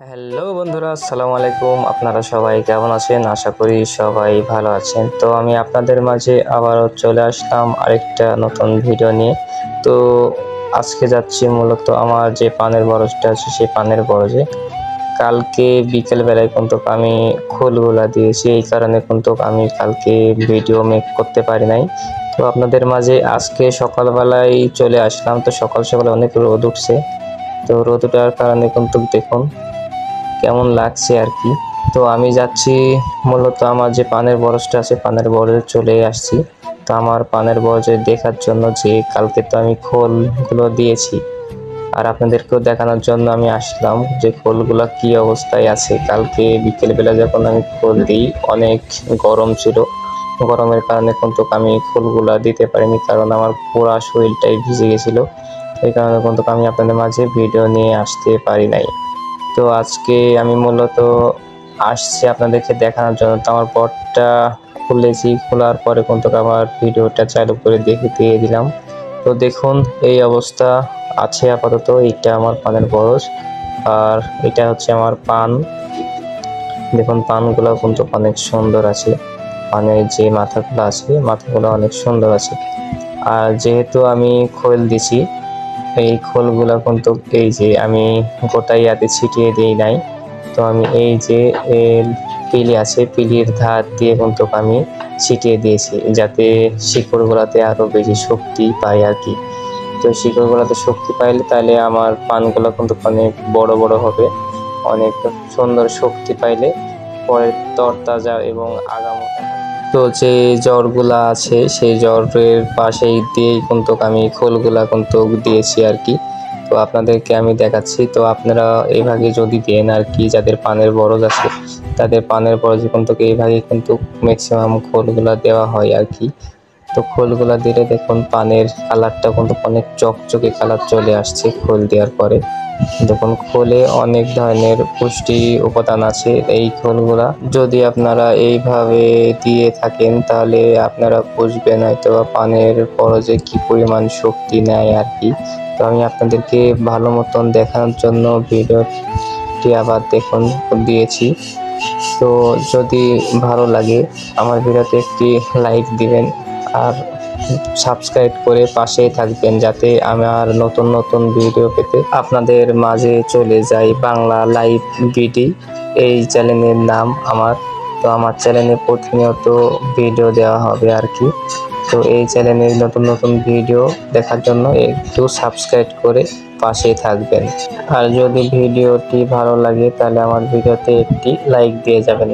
Hello বন্ধুরা, আসসালামু আলাইকুম। আপনারা সবাই কেমন আছেন? আশা করি সবাই ভালো আছেন। তো আমি আপনাদের মাঝে আবারও চলে আসলাম আরেকটা নতুন ভিডিও নিয়ে। তো আজকে যাচ্ছি মূলত আমার যে পানের বরজটা আছে সেই পানের বরজে। কালকে বিকেল বেলায় কিন্তু আমি খোলগুলা দিয়েছি, এই কারণে কিন্তু আমি কালকে ভিডিও মেক করতে পারি নাই। তো আপনাদের মাঝে আজকে সকালবেলায় চলে আসলাম। তো সকাল সকাল অনেক রোদ উঠছে। তো রোদ ওঠার কারণে কিন্তু দেখুন কেমন লাগছে আর কি। তো আমি যাচ্ছি মূলত আমার যে পানের বরজটা আছে পানের বরজে চলে আসছি। তো আমার পানের বরজে দেখার জন্য যে কালকে তো আমি খোলগুলো দিয়েছি, আর আপনাদেরকেও দেখানোর জন্য আমি আসলাম যে খোলগুলো কি অবস্থায় আছে। কালকে বিকেলবেলা যখন আমি খোল দিই অনেক গরম ছিল, গরমের কারণে কিন্তু আমি খোলগুলা দিতে পারিনি, কারণ আমার পুরা শরীরটাই ভিজে গেছিল। এই কারণে কিন্তু আমি আপনাদের মাঝে ভিডিও নিয়ে আসতে পারি নাই। তো আজকে আমি মূলত আসছি আপনাদেরকে দেখানোর জন্য। তো আমার পটটা খুলেছি, খোলার পরে কিন্তু আমার ভিডিওটা চালু করে দিয়ে দিলাম। তো দেখুন এই অবস্থা আছে আপাতত। এইটা আমার পানের বরজ, আর এটা হচ্ছে আমার পান। দেখুন পানগুলো কিন্তু অনেক সুন্দর আছে, পানের যে মাথাগুলো আছে মাথাগুলো অনেক সুন্দর আছে। আর যেহেতু আমি খোল দিছি, এই খোলগুলা কিন্তু এই যে আমি গোটা ইয়াতে ছিটিয়ে দিই নাই। তো আমি এই যে পিলি আছে পিলির ধার দিয়ে কিন্তু আমি ছিটিয়ে দিয়েছি, যাতে শিকড়গুলাতে আরো বেশি শক্তি পায় আর কি। তো শিকড়গুলাতে শক্তি পাইলে তাহলে আমার পানগুলো কিন্তু অনেক বড় বড় হবে, অনেক সুন্দর শক্তি পাইলে পরে তরতাজা এবং আগামোটা হবে। তো যে জ্বরগুলা আছে সেই জ্বরের পাশেই দিয়েই কিন্তু আমি খোলগুলা কিন্তু দিয়েছি আর কি। তো আপনাদেরকে আমি দেখাচ্ছি। তো আপনারা এইভাবে যদি দেন আর কি, যাদের পানের বরজ আছে তাদের পানের বরজে কিন্তু এইভাবে কিন্তু ম্যাক্সিমাম খোলগুলা দেওয়া হয় আর কি। তো খোলগুলা দিলে দেখুন পানের কালারটা কিন্তু অনেক চকচকে কালার চলে আসছে খোল দেওয়ার পরে। দেখুন খোলে অনেক ধরনের পুষ্টি উপাদান আছে। এই খোলগুলা যদি আপনারা এইভাবে দিয়ে থাকেন তাহলে আপনারা বুঝবেন হয়তো পানের বরজে কি পরিমাণ শক্তি নেয় আর কি। তো আমি আপনাদেরকে ভালো মতন দেখানোর জন্য ভিডিওটি আবার দেখুন দিয়েছি। তো যদি ভালো লাগে আমার ভিডিওতে একটি লাইক দিবেন, আর সাবস্ক্রাইব করে পাশেই থাকবেন, যাতে আমার নতুন নতুন ভিডিও পেতে আপনাদের মাঝে চলে যাই। বাংলা লাইভ বিডি এই চ্যানেলের নাম আমার। তো আমার চ্যানেলে প্রতিনিয়ত ভিডিও দেওয়া হবে আর কি। তো এই চ্যানেলের নতুন নতুন ভিডিও দেখার জন্য একটু সাবস্ক্রাইব করে পাশেই থাকবেন। আর যদি ভিডিওটি ভালো লাগে তাহলে আমার ভিডিওতে একটি লাইক দিয়ে যাবেন।